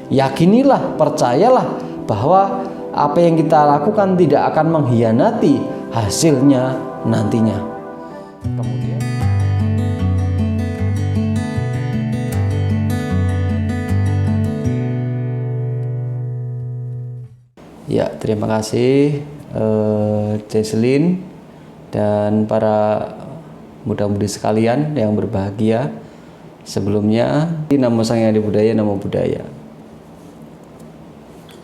yakinilah, percayalah bahwa apa yang kita lakukan tidak akan mengkhianati hasilnya nantinya. Kemudian ya, terima kasih Jesslyn dan para muda-mudi sekalian yang berbahagia. Sebelumnya, Namo Sang Hyang Adi Budaya, Namo Buddhaya.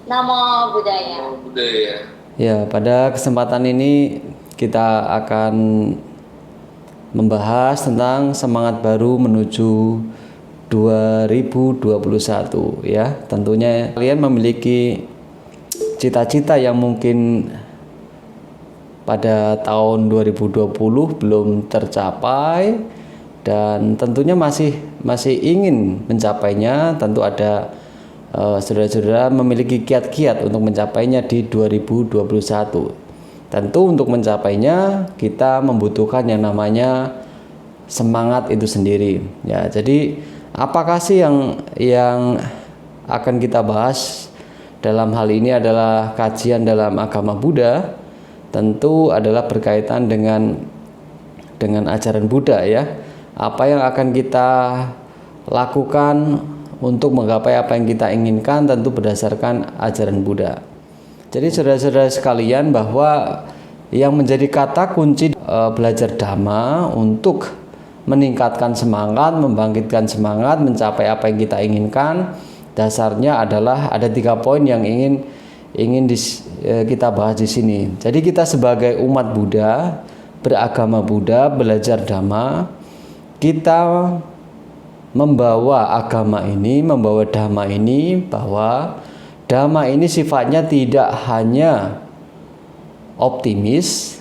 Namo Buddhaya. Ya, pada kesempatan ini kita akan membahas tentang semangat baru menuju 2021 ya. Tentunya kalian memiliki cita-cita yang mungkin pada tahun 2020 belum tercapai dan tentunya masih ingin mencapainya. Tentu ada saudara-saudara memiliki kiat-kiat untuk mencapainya di 2021. Tentu untuk mencapainya kita membutuhkan yang namanya semangat itu sendiri ya. Jadi apakah sih yang akan kita bahas dalam hal ini adalah kajian dalam agama Buddha, tentu adalah berkaitan dengan ajaran Buddha ya. Apa yang akan kita lakukan untuk menggapai apa yang kita inginkan tentu berdasarkan ajaran Buddha. Jadi saudara-saudara sekalian, bahwa yang menjadi kata kunci belajar Dhamma untuk meningkatkan semangat, membangkitkan semangat, mencapai apa yang kita inginkan, dasarnya adalah ada 3 poin yang ingin kita bahas di sini. Jadi kita sebagai umat Buddha, beragama Buddha, belajar Dhamma, kita membawa agama ini, membawa Dhamma ini, bahwa Dhamma ini sifatnya tidak hanya optimis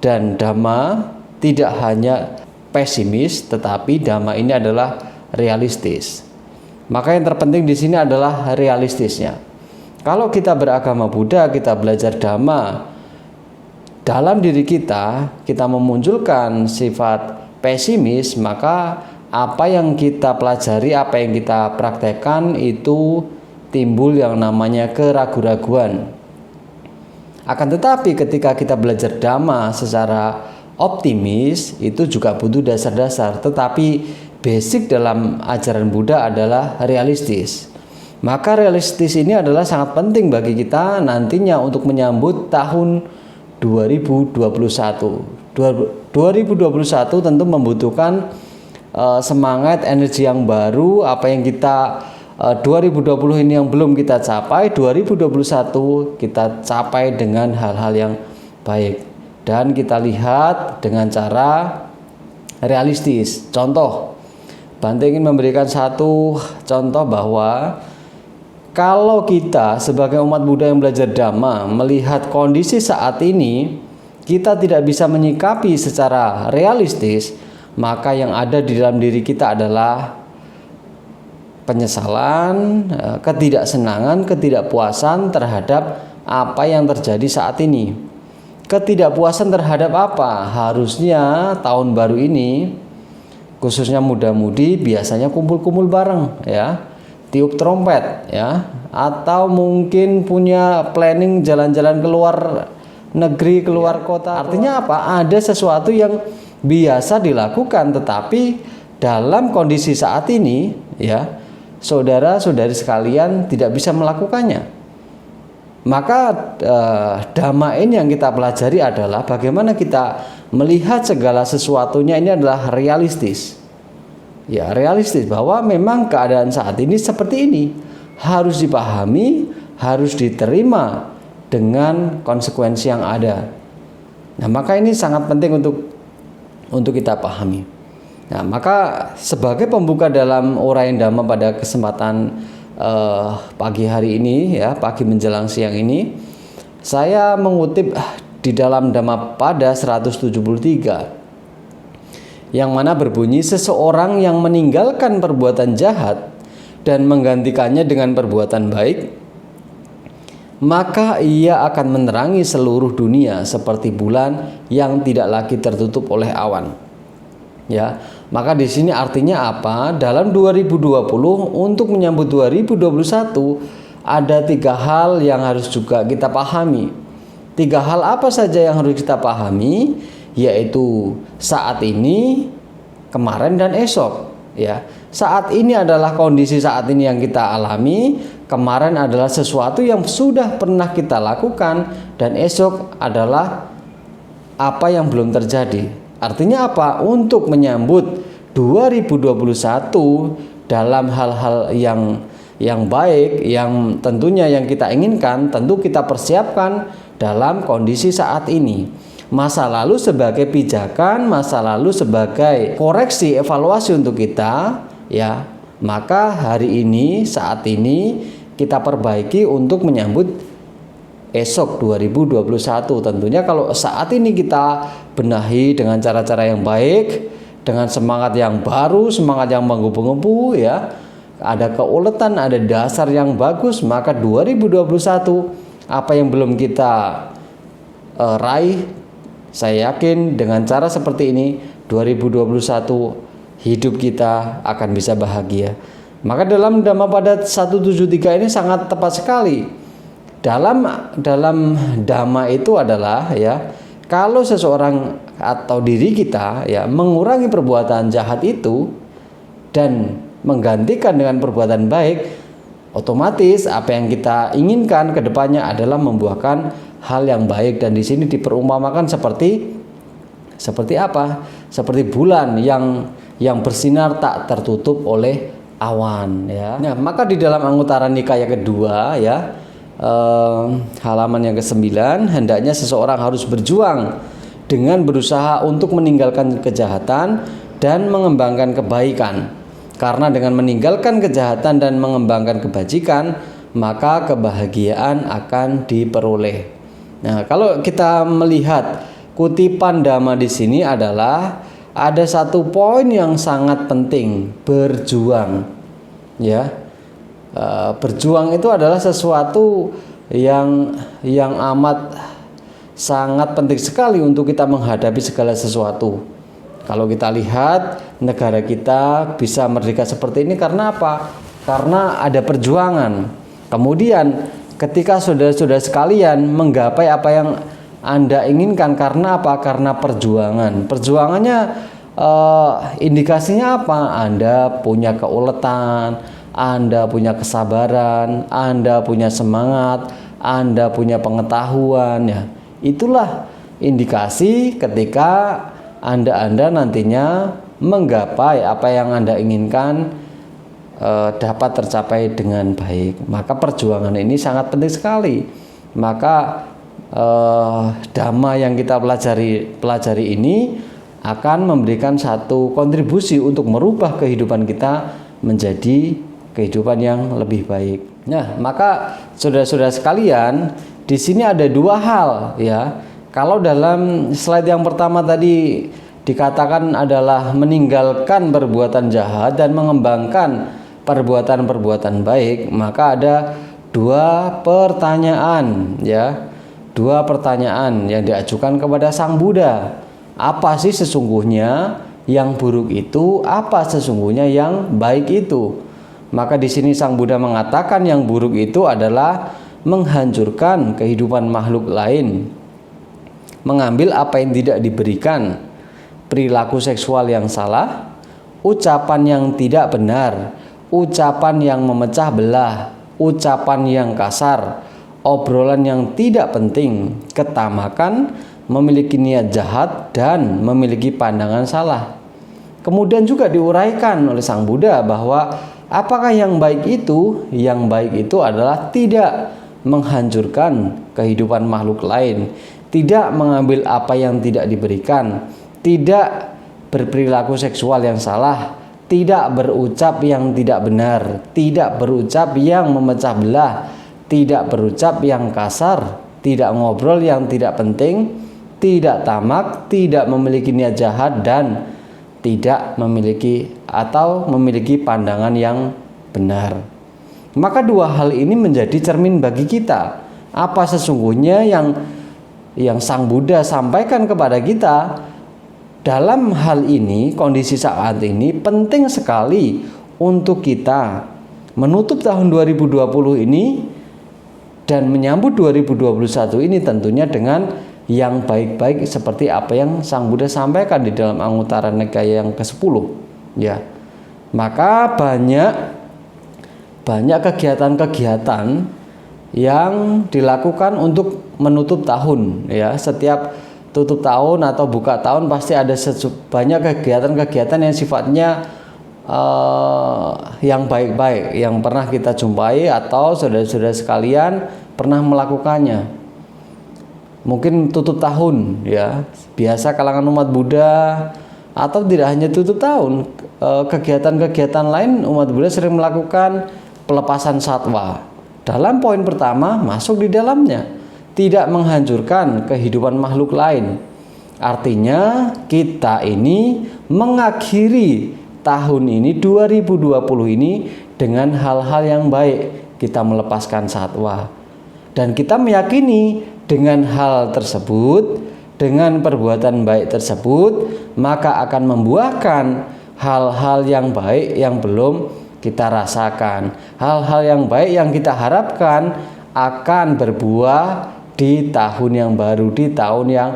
dan Dhamma tidak hanya pesimis, tetapi Dhamma ini adalah realistis. Maka yang terpenting di sini adalah realistisnya. Kalau kita beragama Buddha, kita belajar Dhamma, dalam diri kita memunculkan sifat pesimis, maka apa yang kita pelajari, apa yang kita praktekkan itu timbul yang namanya keraguan-raguan. Akan tetapi ketika kita belajar Dhamma secara optimis, itu juga butuh dasar-dasar, tetapi basic dalam ajaran Buddha adalah realistis. Maka realistis ini adalah sangat penting bagi kita nantinya untuk menyambut tahun 2021. 2021 tentu membutuhkan semangat, energi yang baru. Apa yang kita 2020 ini yang belum kita capai, 2021 kita capai dengan hal-hal yang baik. Dan kita lihat dengan cara realistis. Contoh, Bante ingin memberikan satu contoh bahwa kalau kita sebagai umat Buddha yang belajar Dhamma melihat kondisi saat ini, kita tidak bisa menyikapi secara realistis, maka yang ada di dalam diri kita adalah penyesalan, ketidaksenangan, ketidakpuasan terhadap apa yang terjadi saat ini. Ketidakpuasan terhadap apa? Harusnya tahun baru ini, khususnya muda-mudi, biasanya kumpul-kumpul bareng ya, tiup trompet ya, atau mungkin punya planning jalan-jalan keluar negeri, keluar kota. Artinya apa? Ada sesuatu yang biasa dilakukan, tetapi dalam kondisi saat ini ya, saudara-saudari sekalian tidak bisa melakukannya. Maka Dhamma ini yang kita pelajari adalah bagaimana kita melihat segala sesuatunya ini adalah realistis. Ya, realistis bahwa memang keadaan saat ini seperti ini, harus dipahami, harus diterima dengan konsekuensi yang ada. Nah, maka ini sangat penting untuk kita pahami. Nah, maka sebagai pembuka dalam uraian Dhamma pada kesempatan pagi hari ini ya, pagi menjelang siang ini, saya mengutip di dalam Dhammapada 173 yang mana berbunyi, seseorang yang meninggalkan perbuatan jahat dan menggantikannya dengan perbuatan baik, maka ia akan menerangi seluruh dunia seperti bulan yang tidak lagi tertutup oleh awan. Ya, Maka di sini artinya apa? Dalam 2020 untuk menyambut 2021 ada 3 hal yang harus juga kita pahami. 3 hal apa saja yang harus kita pahami? Yaitu saat ini, kemarin, dan esok. Ya, saat ini adalah kondisi saat ini yang kita alami. Kemarin adalah sesuatu yang sudah pernah kita lakukan, dan esok adalah apa yang belum terjadi. Artinya apa? Untuk menyambut 2021 dalam hal-hal yang baik, yang tentunya yang kita inginkan, tentu kita persiapkan dalam kondisi saat ini. Masa lalu sebagai pijakan, masa lalu sebagai koreksi, evaluasi untuk kita, ya. Maka hari ini, saat ini kita perbaiki untuk menyambut esok 2021. Tentunya kalau saat ini kita benahi dengan cara-cara yang baik, dengan semangat yang baru, semangat yang menggebu-gebu, ya, ada keuletan, ada dasar yang bagus, maka 2021 apa yang belum kita raih, saya yakin dengan cara seperti ini 2021 hidup kita akan bisa bahagia. Maka dalam Dhammapada 173 ini sangat tepat sekali. Dalam dhamma itu adalah, ya, kalau seseorang atau diri kita, ya, mengurangi perbuatan jahat itu dan menggantikan dengan perbuatan baik, otomatis apa yang kita inginkan ke depannya adalah membuahkan hal yang baik. Dan di sini diperumpamakan seperti apa? Seperti bulan yang bersinar tak tertutup oleh awan, ya. Nah, maka di dalam Anguttara Nikaya kedua, ya, halaman yang ke-9, hendaknya seseorang harus berjuang dengan berusaha untuk meninggalkan kejahatan dan mengembangkan kebaikan. Karena dengan meninggalkan kejahatan dan mengembangkan kebajikan, maka kebahagiaan akan diperoleh. Nah, kalau kita melihat kutipan Dhamma di sini adalah ada satu poin yang sangat penting, berjuang. Ya. Berjuang itu adalah sesuatu yang amat sangat penting sekali untuk kita menghadapi segala sesuatu. Kalau kita lihat negara kita bisa merdeka seperti ini karena apa? Karena ada perjuangan. Kemudian ketika saudara-saudara sekalian menggapai apa yang Anda inginkan karena apa? Karena perjuangan. Perjuangannya indikasinya apa? Anda punya keuletan, Anda punya kesabaran, Anda punya semangat, Anda punya pengetahuan, ya. Itulah indikasi ketika Anda nantinya menggapai apa yang Anda inginkan dapat tercapai dengan baik. Maka perjuangan ini sangat penting sekali. Maka Dhamma yang kita pelajari ini akan memberikan satu kontribusi untuk merubah kehidupan kita menjadi kehidupan yang lebih baik. Nah, maka saudara-saudara sekalian, di sini ada 2 hal, ya. Kalau dalam slide yang pertama tadi dikatakan adalah meninggalkan perbuatan jahat dan mengembangkan perbuatan-perbuatan baik, maka ada 2 pertanyaan, ya. 2 pertanyaan yang diajukan kepada Sang Buddha. Apa sih sesungguhnya yang buruk itu? Apa sesungguhnya yang baik itu? Maka di sini Sang Buddha mengatakan yang buruk itu adalah menghancurkan kehidupan makhluk lain, mengambil apa yang tidak diberikan, perilaku seksual yang salah, ucapan yang tidak benar, ucapan yang memecah belah, ucapan yang kasar, obrolan yang tidak penting, ketamakan, memiliki niat jahat, dan memiliki pandangan salah. Kemudian juga diuraikan oleh Sang Buddha bahwa apakah yang baik itu? Yang baik itu adalah tidak menghancurkan kehidupan makhluk lain, tidak mengambil apa yang tidak diberikan, tidak berperilaku seksual yang salah, tidak berucap yang tidak benar, tidak berucap yang memecah belah, tidak berucap yang kasar, tidak ngobrol yang tidak penting, tidak tamak, tidak memiliki niat jahat, dan tidak memiliki pandangan yang benar. Maka 2 hal ini menjadi cermin bagi kita. Apa sesungguhnya yang Sang Buddha sampaikan kepada kita dalam hal ini, kondisi saat ini penting sekali untuk kita menutup tahun 2020 ini dan menyambut 2021 ini tentunya dengan yang baik-baik seperti apa yang Sang Buddha sampaikan di dalam Anguttara Nikaya yang ke-10 ya. Maka banyak kegiatan-kegiatan yang dilakukan untuk menutup tahun ya. Setiap tutup tahun atau buka tahun pasti ada banyak kegiatan-kegiatan yang sifatnya yang baik-baik yang pernah kita jumpai atau saudara-saudara sekalian pernah melakukannya. Mungkin tutup tahun ya, biasa kalangan umat Buddha, atau tidak hanya tutup tahun, kegiatan-kegiatan lain umat Buddha sering melakukan pelepasan satwa. Dalam poin pertama masuk di dalamnya, tidak menghancurkan kehidupan makhluk lain. Artinya kita ini mengakhiri tahun ini 2020 ini dengan hal-hal yang baik. Kita melepaskan satwa dan kita meyakini dengan hal tersebut, dengan perbuatan baik tersebut, maka akan membuahkan hal-hal yang baik yang belum kita rasakan. Hal-hal yang baik yang kita harapkan akan berbuah di tahun yang baru, di tahun yang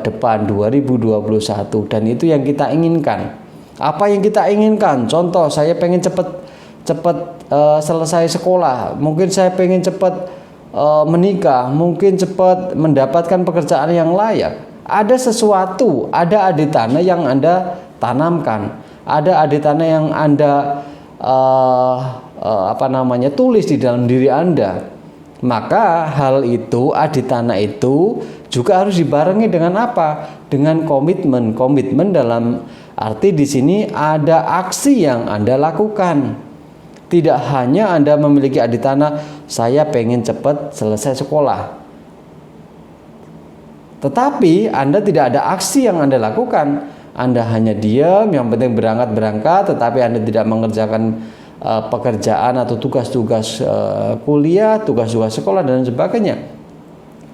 depan 2021, dan itu yang kita inginkan. Apa yang kita inginkan? Contoh, saya pengen cepat selesai sekolah, mungkin saya pengen cepat menikah, mungkin cepat mendapatkan pekerjaan yang layak. Ada sesuatu, ada aditana yang Anda tanamkan, ada aditana yang Anda tulis di dalam diri Anda. Maka hal itu, aditana itu juga harus dibarengi dengan apa? Dengan komitmen. Komitmen dalam arti di sini ada aksi yang Anda lakukan. Tidak hanya Anda memiliki aditana, saya pengen cepat selesai sekolah, tetapi Anda tidak ada aksi yang Anda lakukan. Anda hanya diam, yang penting berangkat, tetapi Anda tidak mengerjakan pekerjaan atau tugas-tugas kuliah, tugas-tugas sekolah dan sebagainya.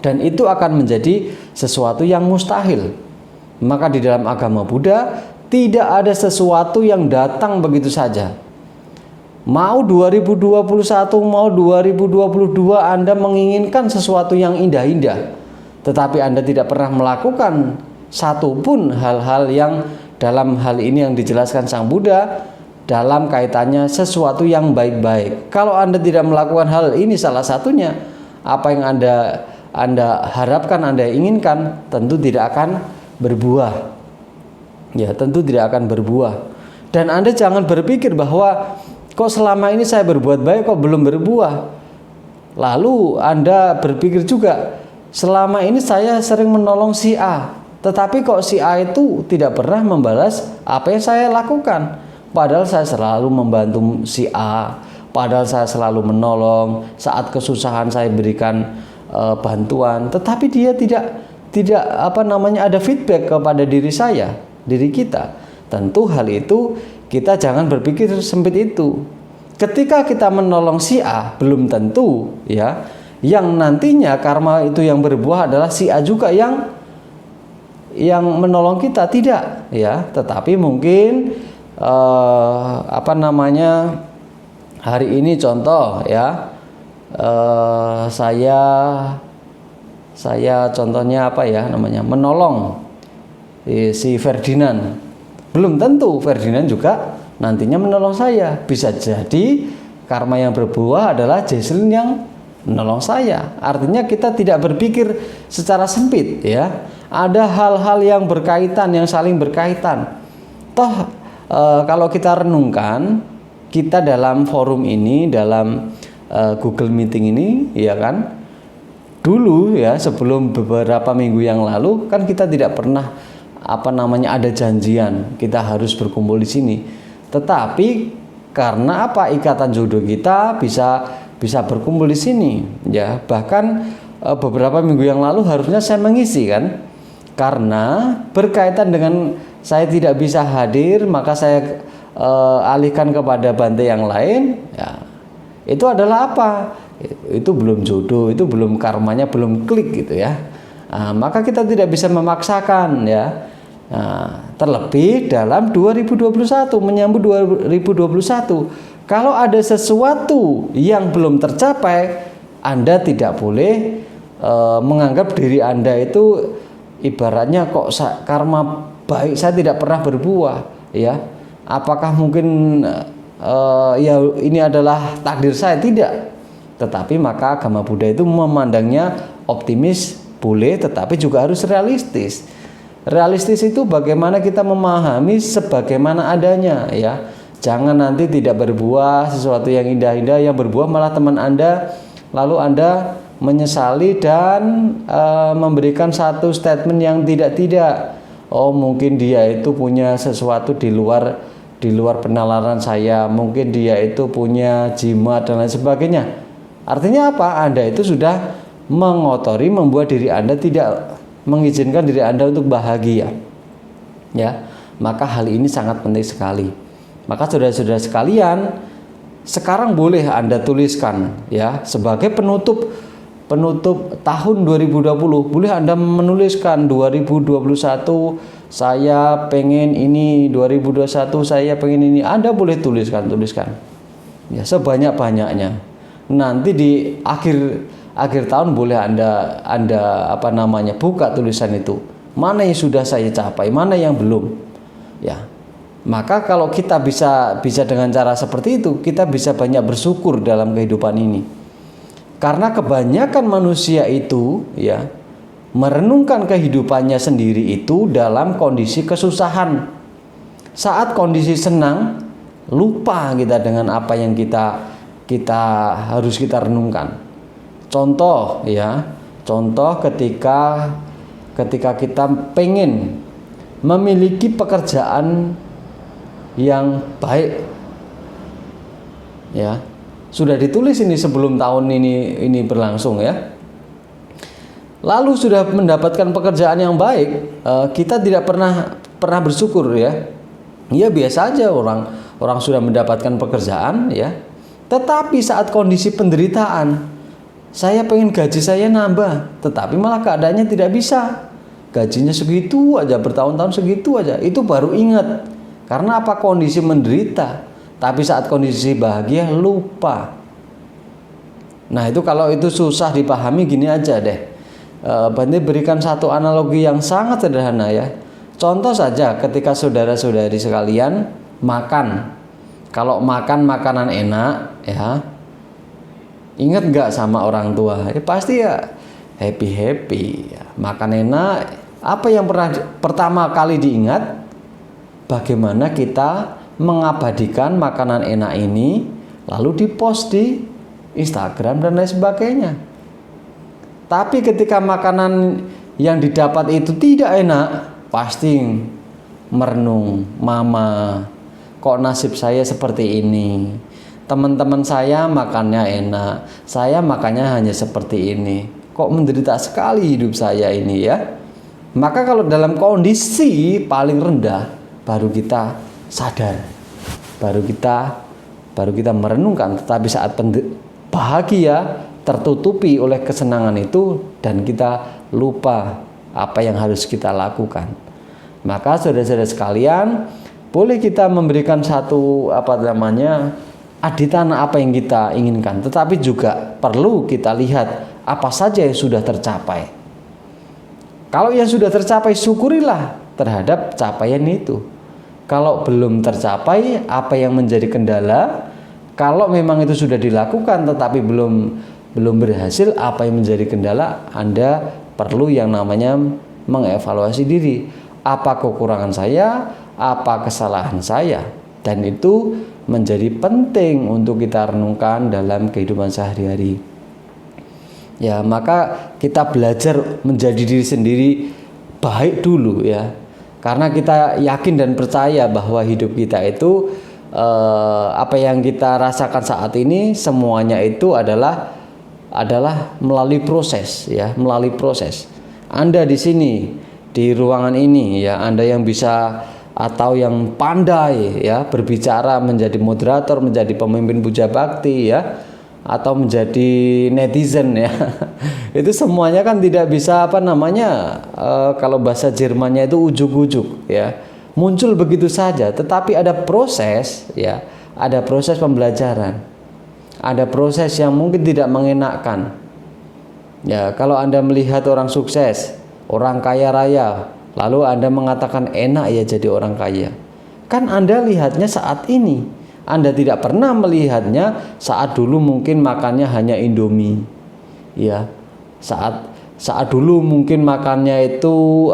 Dan itu akan menjadi sesuatu yang mustahil. Maka di dalam agama Buddha tidak ada sesuatu yang datang begitu saja. Mau 2021, mau 2022 Anda menginginkan sesuatu yang indah-indah, tetapi Anda tidak pernah melakukan satupun hal-hal yang dalam hal ini yang dijelaskan Sang Buddha dalam kaitannya sesuatu yang baik-baik. Kalau Anda tidak melakukan hal ini, salah satunya apa yang Anda harapkan, Anda inginkan, tentu tidak akan berbuah. Ya, tentu tidak akan berbuah. Dan Anda jangan berpikir bahwa kok selama ini saya berbuat baik kok belum berbuah. Lalu Anda berpikir juga, selama ini saya sering menolong si A, tetapi kok si A itu tidak pernah membalas apa yang saya lakukan. Padahal saya selalu membantu si A, padahal saya selalu menolong, saat kesusahan saya berikan bantuan, tetapi dia tidak ada feedback kepada diri saya, diri kita. Tentu hal itu kita jangan berpikir sempit itu. Ketika kita menolong si A, belum tentu ya yang nantinya karma itu yang berbuah adalah si A juga yang menolong kita, tidak ya. Tetapi mungkin hari ini contoh ya, saya contohnya menolong si Ferdinand. Belum tentu Ferdinand juga nantinya menolong saya. Bisa jadi karma yang berbuah adalah Jesslyn yang menolong saya. Artinya kita tidak berpikir secara sempit ya. Ada hal-hal yang berkaitan, yang saling berkaitan. Toh kalau kita renungkan, kita dalam forum ini, dalam Google Meeting ini, ya kan, dulu ya sebelum beberapa minggu yang lalu kan kita tidak pernah ada janjian kita harus berkumpul di sini. Tetapi karena ikatan jodoh kita bisa berkumpul di sini ya. Bahkan beberapa minggu yang lalu harusnya saya mengisi kan, karena berkaitan dengan saya tidak bisa hadir, maka saya alihkan kepada Bante yang lain ya. Itu adalah apa? Itu belum jodoh, itu belum karmanya belum klik gitu ya. Maka kita tidak bisa memaksakan ya. Nah, terlebih dalam 2021 menyambut 2021, kalau ada sesuatu yang belum tercapai, Anda tidak boleh menganggap diri Anda itu ibaratnya kok karma baik saya tidak pernah berbuah, ya. Apakah mungkin ya ini adalah takdir saya? Tidak. Tetapi maka agama Buddha itu memandangnya optimis boleh, tetapi juga harus realistis. Realistis itu bagaimana kita memahami sebagaimana adanya, ya. Jangan nanti tidak berbuah sesuatu yang indah-indah, yang berbuah malah teman Anda, lalu Anda menyesali dan memberikan satu statement yang tidak. Oh, mungkin dia itu punya sesuatu di luar penalaran saya, mungkin dia itu punya jimat dan lain sebagainya. Artinya apa? Anda itu sudah mengotori, membuat diri Anda tidak mengizinkan diri Anda untuk bahagia, ya. Maka hal ini sangat penting sekali. Maka saudara-saudara sekalian, sekarang boleh Anda tuliskan, ya, sebagai penutup tahun 2020, boleh Anda menuliskan 2021 saya pengen ini, 2021 saya pengen ini. Anda boleh tuliskan, ya, sebanyak-banyaknya. Nanti di akhir tahun boleh Anda buka tulisan itu. Mana yang sudah saya capai, mana yang belum, ya. Maka kalau kita bisa dengan cara seperti itu, kita bisa banyak bersyukur dalam kehidupan ini. Karena kebanyakan manusia itu, ya, merenungkan kehidupannya sendiri itu dalam kondisi kesusahan. Saat kondisi senang, lupa kita dengan apa yang kita harus kita renungkan. Contoh ketika kita pengen memiliki pekerjaan yang baik, ya, sudah ditulis ini sebelum tahun ini berlangsung, ya. Lalu sudah mendapatkan pekerjaan yang baik, kita tidak pernah bersyukur, ya. Ya biasa aja, orang sudah mendapatkan pekerjaan, ya. Tetapi saat kondisi penderitaan, saya pengen gaji saya nambah, tetapi malah keadaannya tidak bisa. Gajinya segitu aja, bertahun-tahun segitu aja. Itu baru ingat. Karena apa? Kondisi menderita. Tapi saat kondisi bahagia lupa. Nah, itu kalau itu susah dipahami, gini aja deh. Bante berikan satu analogi yang sangat sederhana, ya. Contoh saja ketika saudara-saudari sekalian makan. Kalau makan makanan enak, ya, ingat nggak sama orang tua? Pasti ya happy, ya. Makan enak. Apa yang pertama kali diingat? Bagaimana kita mengabadikan makanan enak ini, lalu dipost di Instagram dan lain sebagainya. Tapi ketika makanan yang didapat itu tidak enak, pasti merenung, mama, kok nasib saya seperti ini. Teman-teman saya makannya enak, saya makannya hanya seperti ini. Kok menderita sekali hidup saya ini, ya. Maka kalau dalam kondisi paling rendah, baru kita sadar, baru kita merenungkan. Tetapi saat bahagia tertutupi oleh kesenangan itu, dan kita lupa apa yang harus kita lakukan. Maka saudara-saudara sekalian, boleh kita memberikan satu aditan apa yang kita inginkan, tetapi juga perlu kita lihat apa saja yang sudah tercapai. Kalau yang sudah tercapai, syukurilah terhadap capaian itu. Kalau belum tercapai, apa yang menjadi kendala? Kalau memang itu sudah dilakukan tetapi belum berhasil, apa yang menjadi kendala? Anda perlu yang namanya mengevaluasi diri. Apa kekurangan saya? Apa kesalahan saya? Dan itu menjadi penting untuk kita renungkan dalam kehidupan sehari-hari. Ya, maka kita belajar menjadi diri sendiri baik dulu, ya. Karena kita yakin dan percaya bahwa hidup kita itu apa yang kita rasakan saat ini semuanya itu adalah melalui proses, ya, melalui proses. Anda di sini di ruangan ini, ya, Anda yang bisa atau yang pandai, ya, berbicara, menjadi moderator, menjadi pemimpin puja bakti, ya, atau menjadi netizen, ya, Itu semuanya kan tidak bisa kalau bahasa Jermannya itu ujuk-ujuk ya. Muncul begitu saja, tetapi ada proses ya, ada proses pembelajaran. Ada proses yang mungkin tidak mengenakkan. Ya, kalau Anda melihat orang sukses, orang kaya raya, lalu Anda mengatakan enak ya jadi orang kaya. Kan Anda lihatnya saat ini. Anda tidak pernah melihatnya saat dulu mungkin makannya hanya Indomie. Ya. Saat dulu mungkin makannya itu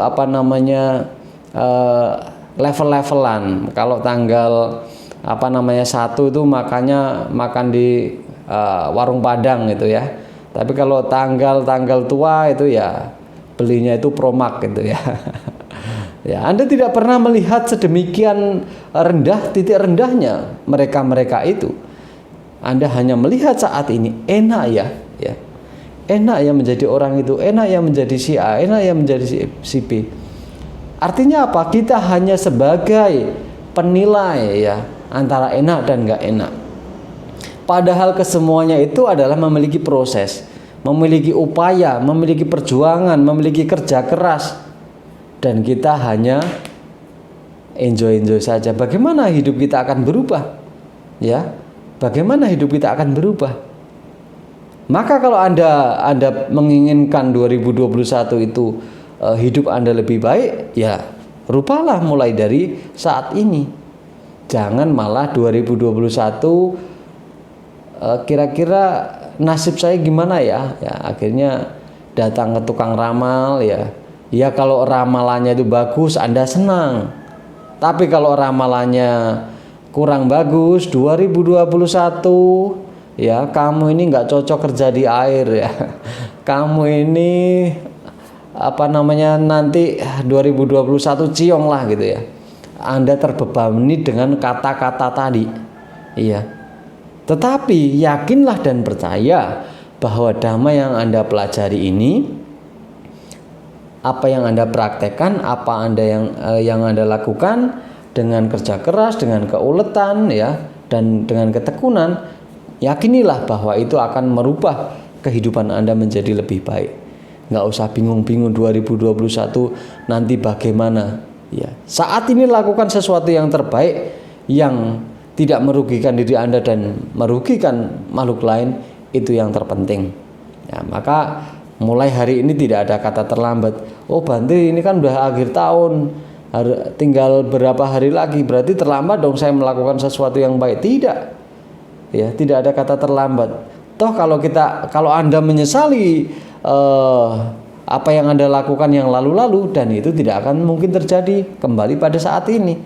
level-levelan. Kalau tanggal 1 itu makan di warung Padang gitu ya. Tapi kalau tanggal tua itu ya belinya itu Promak gitu ya. Ya, Anda tidak pernah melihat sedemikian rendah, titik rendahnya mereka itu. Anda hanya melihat saat ini enak ya. Enak ya menjadi orang itu, enak ya menjadi si A, enak ya menjadi si B. Artinya apa? Kita hanya sebagai penilai ya antara enak dan nggak enak. Padahal kesemuanya itu adalah memiliki proses, memiliki upaya, memiliki perjuangan, memiliki kerja keras, dan kita hanya enjoy saja. Bagaimana hidup kita akan berubah? Ya, bagaimana hidup kita akan berubah? Maka kalau Anda menginginkan 2021 itu hidup Anda lebih baik, ya rubahlah mulai dari saat ini. Jangan malah 2021 kira-kira nasib saya gimana ya? Ya akhirnya datang ke tukang ramal ya. Ya kalau ramalannya itu bagus Anda senang. Tapi kalau ramalannya kurang bagus 2021 ya kamu ini nggak cocok kerja di air ya. Kamu ini nanti 2021 ciong lah gitu ya. Anda terbebani dengan kata-kata tadi. Iya. Tetapi yakinlah dan percaya bahwa damai yang Anda pelajari ini, apa yang Anda praktekkan, apa yang Anda lakukan dengan kerja keras, dengan keuletan ya, dan dengan ketekunan, yakinilah bahwa itu akan merubah kehidupan Anda menjadi lebih baik. Nggak usah bingung-bingung 2021 nanti bagaimana. Ya, saat ini lakukan sesuatu yang terbaik yang tidak merugikan diri Anda dan merugikan makhluk lain, itu yang terpenting. Ya, maka mulai hari ini tidak ada kata terlambat. Oh Bante, ini kan udah akhir tahun, tinggal berapa hari lagi, berarti terlambat dong saya melakukan sesuatu yang baik. Tidak. Ya, tidak ada kata terlambat. Toh kalau Anda menyesali apa yang Anda lakukan yang lalu-lalu, dan itu tidak akan mungkin terjadi kembali pada saat ini.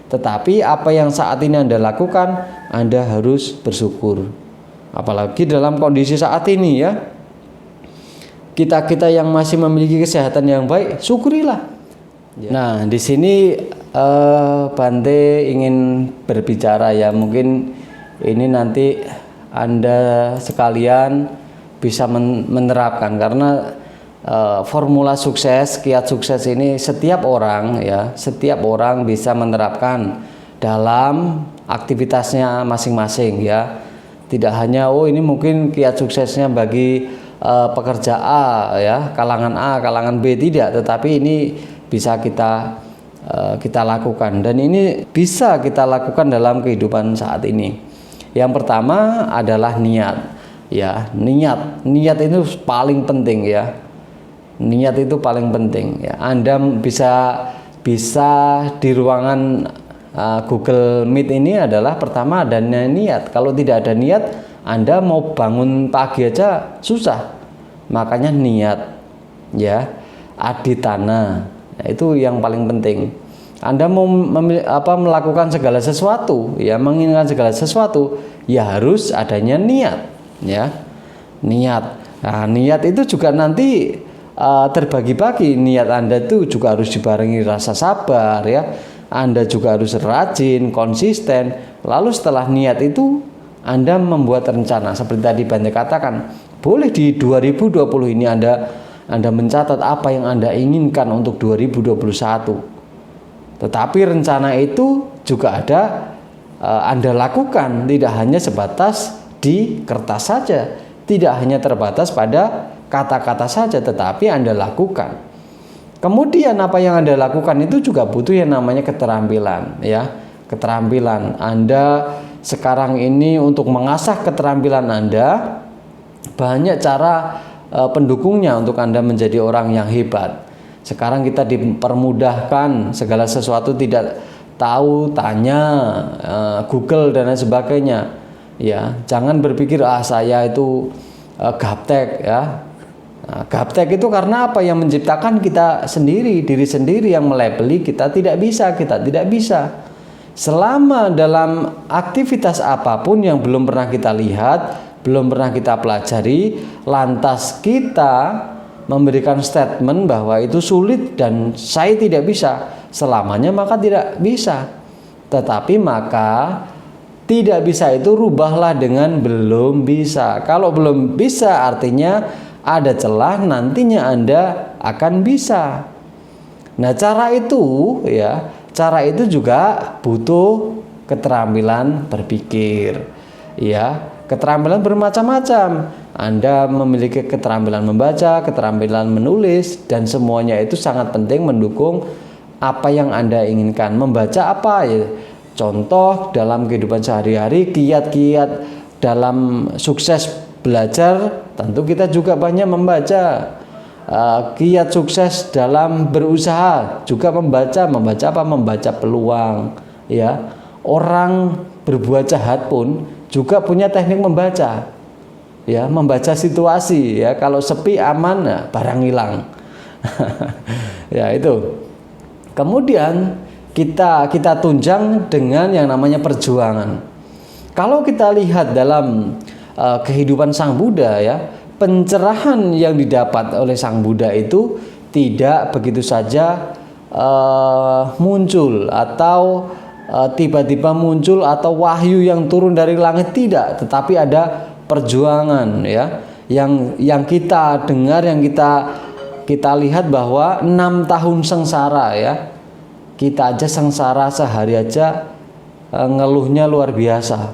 Tetapi apa yang saat ini Anda lakukan, Anda harus bersyukur. Apalagi dalam kondisi saat ini ya. Kita yang masih memiliki kesehatan yang baik, syukurilah. Ya. Nah, di sini Bante ingin berbicara ya, mungkin ini nanti Anda sekalian bisa menerapkan, karena formula sukses, kiat sukses ini setiap orang bisa menerapkan dalam aktivitasnya masing-masing ya. Tidak hanya ini mungkin kiat suksesnya bagi pekerja A ya, kalangan A, kalangan B, tidak, tetapi ini bisa kita lakukan, dan ini bisa kita lakukan dalam kehidupan saat ini. Yang pertama adalah niat. Ya, niat itu paling penting ya. Niat itu paling penting ya. Anda bisa di ruangan Google Meet ini adalah pertama adanya niat. Kalau tidak ada niat, Anda mau bangun pagi aja susah. Makanya niat ya, aditana. Nah, itu yang paling penting. Anda mau melakukan segala sesuatu ya, menginginkan segala sesuatu, ya harus adanya niat ya. Niat. Nah, niat itu juga nanti terbagi-bagi. Niat Anda itu juga harus dibarengi rasa sabar ya. Anda juga harus rajin, konsisten. Lalu setelah niat itu Anda membuat rencana. Seperti tadi Bante katakan, boleh di 2020 ini Anda mencatat apa yang Anda inginkan untuk 2021. Tetapi rencana itu juga ada Anda lakukan, tidak hanya sebatas di kertas saja, tidak hanya terbatas pada kata-kata saja, tetapi Anda lakukan. Kemudian apa yang Anda lakukan itu juga butuh yang namanya keterampilan, ya. Keterampilan Anda sekarang ini untuk mengasah keterampilan Anda, banyak cara pendukungnya untuk Anda menjadi orang yang hebat. Sekarang kita dipermudahkan, segala sesuatu tidak tahu tanya Google dan lain sebagainya. Ya, jangan berpikir saya itu gaptek, ya. Nah, gaptek itu karena apa? Yang menciptakan kita sendiri, diri sendiri yang melabeli kita tidak bisa. Selama dalam aktivitas apapun yang belum pernah kita lihat, belum pernah kita pelajari, lantas kita memberikan statement bahwa itu sulit dan saya tidak bisa selamanya, maka tidak bisa. Tetapi maka tidak bisa itu rubahlah dengan belum bisa. Kalau belum bisa artinya ada celah, nantinya Anda akan bisa. Nah, cara itu juga butuh keterampilan berpikir. Ya, keterampilan bermacam-macam. Anda memiliki keterampilan membaca, keterampilan menulis, dan semuanya itu sangat penting mendukung apa yang Anda inginkan. Membaca apa ya? Contoh dalam kehidupan sehari-hari, kiat-kiat dalam sukses belajar, tentu kita juga banyak membaca. Kiat sukses dalam berusaha juga membaca apa? Membaca peluang, ya. Orang berbuat jahat pun juga punya teknik membaca, ya, membaca situasi, ya. Kalau sepi aman, ya, barang hilang. Ya, itu. Kemudian kita tunjang dengan yang namanya perjuangan. Kalau kita lihat dalam kehidupan Sang Buddha, ya, pencerahan yang didapat oleh Sang Buddha itu tidak begitu saja muncul atau tiba-tiba muncul atau wahyu yang turun dari langit, tidak, tetapi ada perjuangan, ya, yang kita dengar, yang kita lihat bahwa 6 tahun sengsara, ya. Kita aja sengsara sehari aja ngeluhnya luar biasa,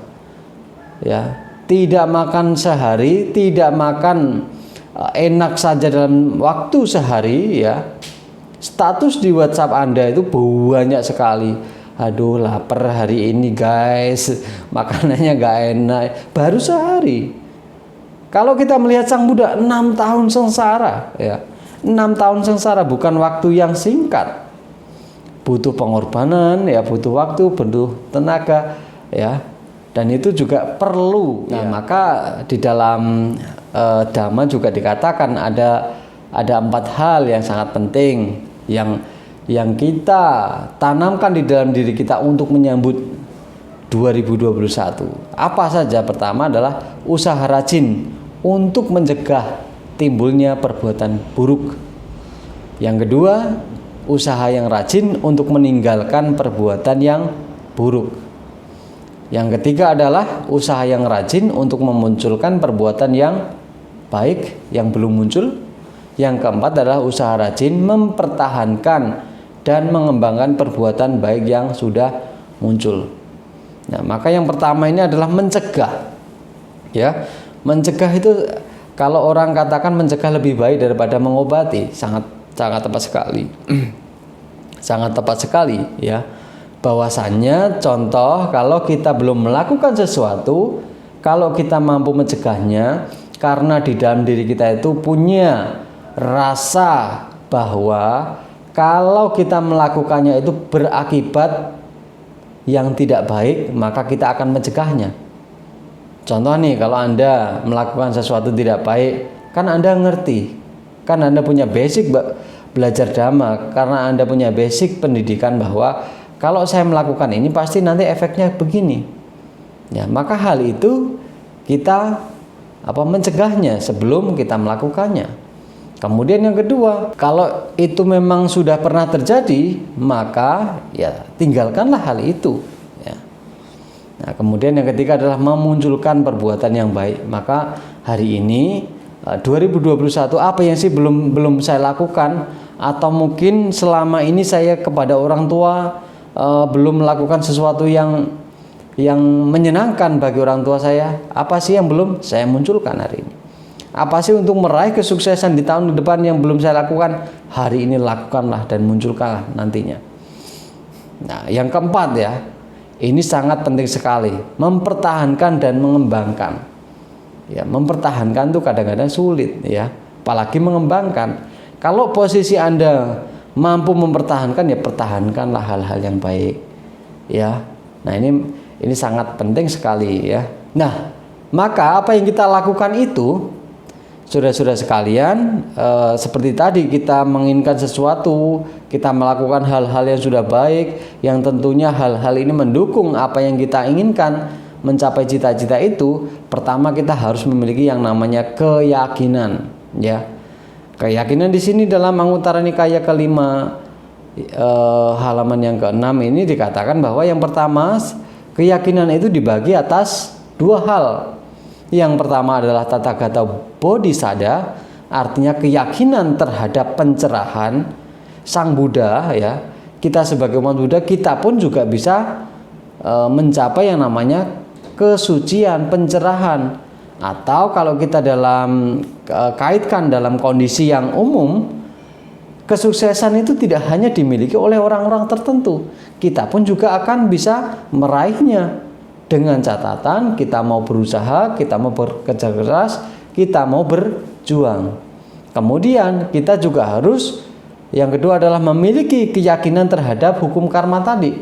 ya. Tidak makan sehari, tidak makan enak saja dalam waktu sehari, ya. Status di WhatsApp Anda itu banyak sekali. Aduh, lapar hari ini guys, makanannya gak enak, baru sehari. Kalau kita melihat Sang Buddha 6 tahun sengsara, ya. 6 tahun sengsara bukan waktu yang singkat. Butuh pengorbanan, ya, butuh waktu, butuh tenaga, ya. Dan itu juga perlu. Nah, maka di dalam Dhamma juga dikatakan ada 4 hal yang sangat penting yang kita tanamkan di dalam diri kita untuk menyambut 2021. Apa saja? Pertama adalah usaha rajin untuk mencegah timbulnya perbuatan buruk. Yang kedua, usaha yang rajin untuk meninggalkan perbuatan yang buruk. Yang ketiga adalah usaha yang rajin untuk memunculkan perbuatan yang baik yang belum muncul. Yang keempat adalah usaha rajin mempertahankan dan mengembangkan perbuatan baik yang sudah muncul. Nah, maka yang pertama ini adalah mencegah. Ya, mencegah itu kalau orang katakan mencegah lebih baik daripada mengobati, sangat tepat sekali. Sangat tepat sekali, ya. Bahwasannya contoh kalau kita belum melakukan sesuatu, kalau kita mampu mencegahnya karena di dalam diri kita itu punya rasa bahwa kalau kita melakukannya itu berakibat yang tidak baik, maka kita akan mencegahnya. Contoh nih, kalau Anda melakukan sesuatu tidak baik, kan Anda ngerti, kan Anda punya basic belajar Dhamma, karena Anda punya basic pendidikan bahwa kalau saya melakukan ini pasti nanti efeknya begini. Ya, maka hal itu kita mencegahnya sebelum kita melakukannya. Kemudian yang kedua, kalau itu memang sudah pernah terjadi, maka ya tinggalkanlah hal itu. Ya. Nah, kemudian yang ketiga adalah memunculkan perbuatan yang baik. Maka hari ini 2021 apa yang sih belum saya lakukan, atau mungkin selama ini saya kepada orang tua belum melakukan sesuatu yang menyenangkan bagi orang tua saya. Apa sih yang belum saya munculkan hari ini? Apa sih untuk meraih kesuksesan di tahun depan yang belum saya lakukan? Hari ini lakukanlah dan munculkanlah nantinya. Nah, yang keempat ya, ini sangat penting sekali, mempertahankan dan mengembangkan. Ya, mempertahankan itu kadang-kadang sulit ya, apalagi mengembangkan. Kalau posisi Anda mampu mempertahankan, ya pertahankanlah hal-hal yang baik. Ya. Nah, ini sangat penting sekali ya. Nah, maka apa yang kita lakukan itu, saudara-saudara sekalian, seperti tadi kita menginginkan sesuatu, kita melakukan hal-hal yang sudah baik, yang tentunya hal-hal ini mendukung apa yang kita inginkan, mencapai cita-cita itu. Pertama kita harus memiliki yang namanya keyakinan, ya. Keyakinan di sini dalam Anguttara Nikaya kelima, halaman yang ke-6 ini dikatakan bahwa yang pertama, keyakinan itu dibagi atas dua hal. Yang pertama adalah Tathagata Bodhisattva, artinya keyakinan terhadap pencerahan Sang Buddha ya. Kita sebagai umat Buddha, kita pun juga bisa mencapai yang namanya kesucian, pencerahan. Atau kalau kita kaitkan dalam kondisi yang umum, kesuksesan itu tidak hanya dimiliki oleh orang-orang tertentu. Kita pun juga akan bisa meraihnya. Dengan catatan kita mau berusaha, kita mau bekerja keras, kita mau berjuang. Kemudian kita juga harus, yang kedua adalah memiliki keyakinan terhadap hukum karma tadi.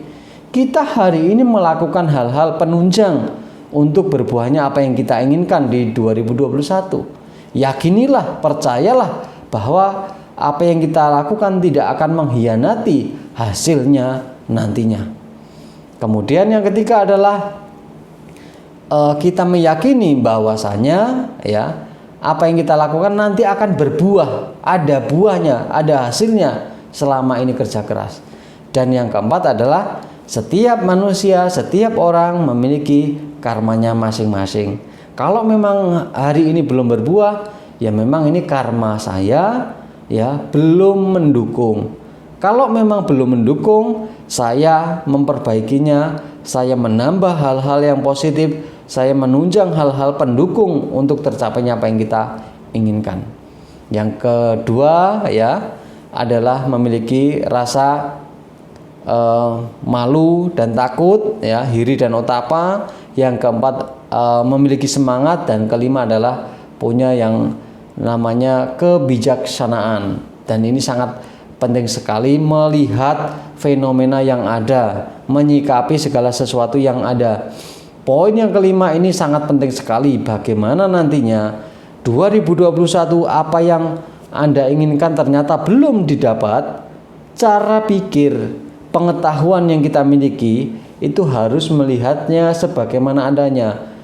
Kita hari ini melakukan hal-hal penunjang untuk berbuahnya apa yang kita inginkan di 2021. Yakinilah, percayalah bahwa apa yang kita lakukan tidak akan mengkhianati hasilnya nantinya. Kemudian yang ketiga adalah kita meyakini bahwasanya ya, apa yang kita lakukan nanti akan berbuah, ada buahnya, ada hasilnya selama ini kerja keras. Dan yang keempat adalah setiap manusia, setiap orang memiliki karmanya masing-masing. Kalau memang hari ini belum berbuah, ya memang ini karma saya ya belum mendukung. Kalau memang belum mendukung, saya memperbaikinya, saya menambah hal-hal yang positif, saya menunjang hal-hal pendukung untuk tercapainya apa yang kita inginkan. Yang kedua ya adalah memiliki rasa malu dan takut ya, hiri dan otapa. Yang keempat memiliki semangat, dan kelima adalah punya yang namanya kebijaksanaan. Dan ini sangat penting sekali melihat fenomena yang ada, menyikapi segala sesuatu yang ada. Poin yang kelima ini sangat penting sekali, bagaimana nantinya 2021 apa yang Anda inginkan ternyata belum didapat. Cara pikir, pengetahuan yang kita miliki itu harus melihatnya sebagaimana adanya.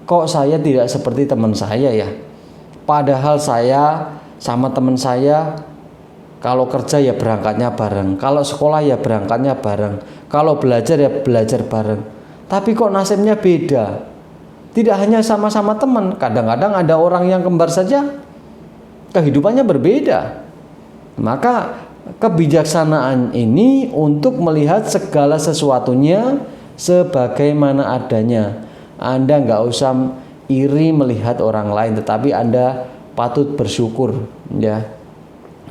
Kok saya tidak seperti teman saya ya? Padahal saya sama teman saya kalau kerja ya berangkatnya bareng, kalau sekolah ya berangkatnya bareng, kalau belajar ya belajar bareng. Tapi kok nasibnya beda? Tidak hanya sama-sama teman, kadang-kadang ada orang yang kembar saja kehidupannya berbeda. Maka kebijaksanaan ini untuk melihat segala sesuatunya sebagaimana adanya. Anda nggak usah iri melihat orang lain, tetapi Anda patut bersyukur ya.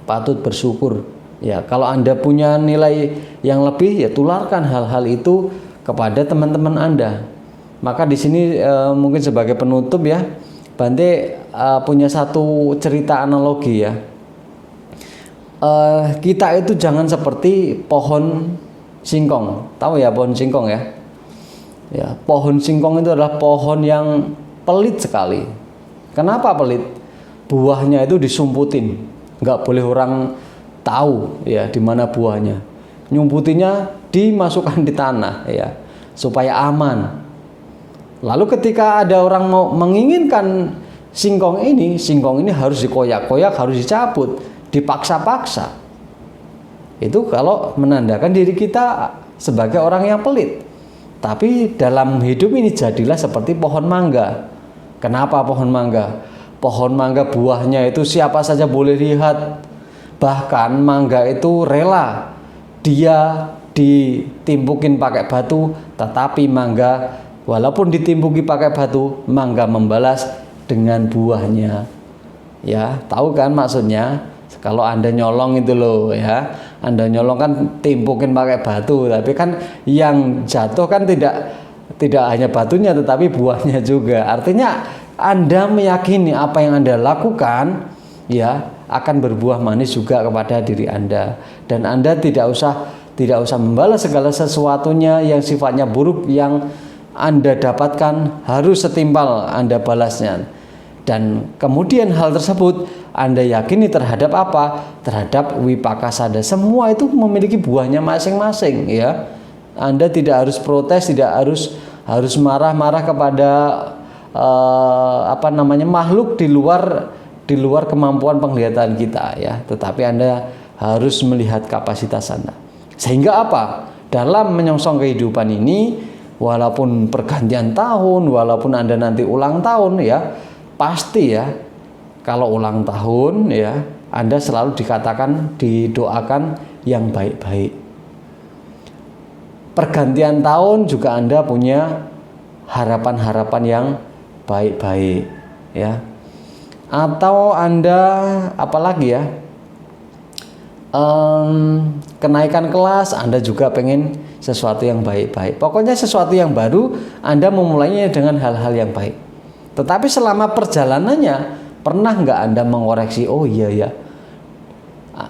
Patut bersyukur ya. Kalau Anda punya nilai yang lebih, ya tularkan hal-hal itu kepada teman-teman Anda. Maka di sini mungkin sebagai penutup ya, Bante punya satu cerita analogi ya. Kita itu jangan seperti pohon singkong. Tahu ya pohon singkong ya? Ya, pohon singkong itu adalah pohon yang pelit sekali. Kenapa pelit? Buahnya itu disumputin. Nggak boleh orang tahu ya di mana buahnya. Nyumputinya dimasukkan di tanah ya supaya aman. Lalu ketika ada orang mau menginginkan singkong ini harus dikoyak-koyak, harus dicabut, dipaksa-paksa. Itu kalau menandakan diri kita sebagai orang yang pelit. Tapi dalam hidup ini jadilah seperti pohon mangga. Kenapa pohon mangga? Pohon mangga buahnya itu siapa saja boleh lihat. Bahkan mangga itu rela dia ditimpukin pakai batu, tetapi mangga walaupun ditimpuki pakai batu, mangga membalas dengan buahnya. Ya, tahu kan maksudnya? Kalau Anda nyolong itu loh ya. Anda nyolong kan timpukin pakai batu, tapi kan yang jatuh kan tidak hanya batunya tetapi buahnya juga. Artinya Anda meyakini apa yang Anda lakukan ya akan berbuah manis juga kepada diri Anda, dan Anda tidak usah membalas segala sesuatunya yang sifatnya buruk yang Anda dapatkan harus setimpal Anda balasnya. Dan kemudian hal tersebut Anda yakini terhadap apa? Terhadap wipakasada. Semua itu memiliki buahnya masing-masing ya. Anda tidak harus protes, tidak harus marah-marah kepada makhluk di luar kemampuan penglihatan kita ya. Tetapi Anda harus melihat kapasitas Anda. Sehingga apa? Dalam menyongsong kehidupan ini, walaupun pergantian tahun, walaupun Anda nanti ulang tahun ya, pasti ya kalau ulang tahun ya Anda selalu didoakan yang baik-baik. Pergantian tahun juga Anda punya harapan-harapan yang baik-baik ya. Atau Anda apalagi ya, kenaikan kelas Anda juga pengen sesuatu yang baik-baik. Pokoknya sesuatu yang baru Anda memulainya dengan hal-hal yang baik. Tetapi selama perjalanannya pernah nggak Anda mengoreksi? Oh iya ya,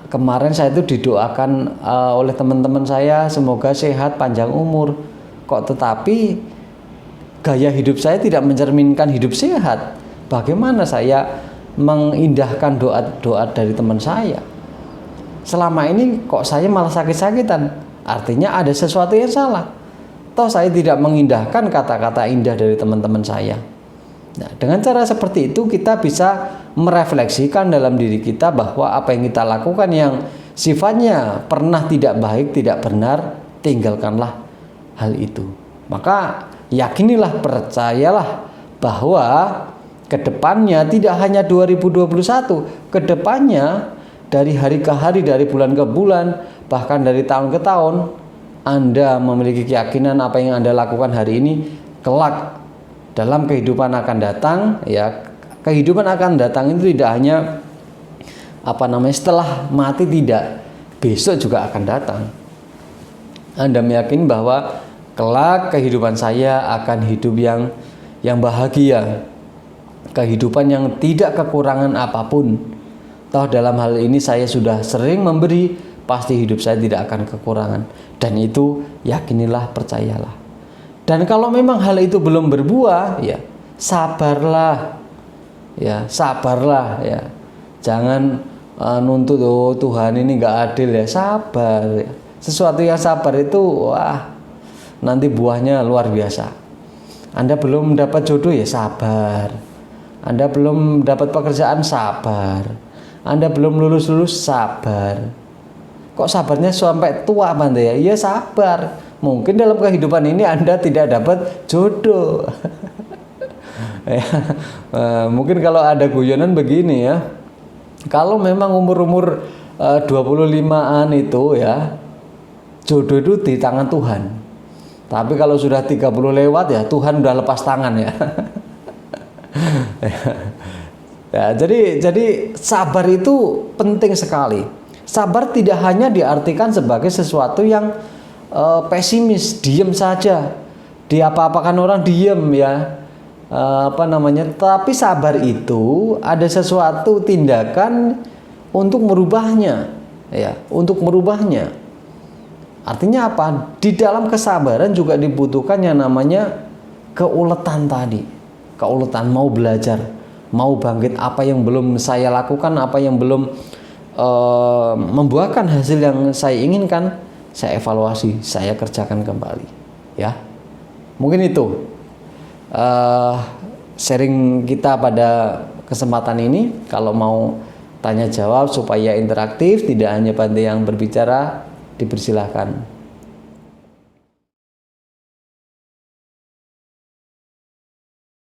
kemarin saya itu didoakan oleh teman-teman saya semoga sehat panjang umur. Kok tetapi gaya hidup saya tidak mencerminkan hidup sehat. Bagaimana saya mengindahkan doa-doa dari teman saya? Selama ini kok saya malah sakit-sakitan? Artinya ada sesuatu yang salah. Toh saya tidak mengindahkan kata-kata indah dari teman-teman saya. Nah, dengan cara seperti itu kita bisa merefleksikan dalam diri kita bahwa apa yang kita lakukan yang sifatnya pernah tidak baik, tidak benar, tinggalkanlah hal itu. Maka yakinilah, percayalah bahwa kedepannya tidak hanya 2021, kedepannya dari hari ke hari, dari bulan ke bulan, bahkan dari tahun ke tahun, Anda memiliki keyakinan apa yang Anda lakukan hari ini kelak dalam kehidupan akan datang ya. Kehidupan akan datang itu tidak hanya setelah mati, tidak, besok juga akan datang. Anda meyakini bahwa kelak kehidupan saya akan hidup yang bahagia, kehidupan yang tidak kekurangan apapun. Toh dalam hal ini saya sudah sering memberi, pasti hidup saya tidak akan kekurangan. Dan itu yakinilah, percayalah. Dan kalau memang hal itu belum berbuah, ya sabarlah, ya sabarlah, ya. Jangan nuntut Tuhan ini nggak adil ya, sabar. Ya. Sesuatu yang sabar itu, wah, nanti buahnya luar biasa. Anda belum dapat jodoh ya sabar. Anda belum dapat pekerjaan, sabar. Anda belum lulus sabar. Kok sabarnya sampai tua Bante ya? Iya sabar. Mungkin dalam kehidupan ini Anda tidak dapat jodoh. Ya, mungkin kalau ada guyonan begini ya. Kalau memang umur 25-an itu ya, jodoh itu di tangan Tuhan. Tapi kalau sudah 30 lewat ya Tuhan udah lepas tangan ya. Ya, jadi sabar itu penting sekali. Sabar tidak hanya diartikan sebagai sesuatu yang pesimis, diem saja, diapa-apakan orang diem ya, tapi sabar itu ada sesuatu tindakan untuk merubahnya ya, untuk merubahnya. Artinya apa? Di dalam kesabaran juga dibutuhkan yang namanya keuletan tadi, keuletan, mau belajar, mau bangkit. Apa yang belum saya lakukan, apa yang belum membuahkan hasil yang saya inginkan, saya evaluasi, saya kerjakan kembali ya. Mungkin itu sharing kita pada kesempatan ini. Kalau mau tanya jawab supaya interaktif, tidak hanya Bante yang berbicara, dipersilahkan.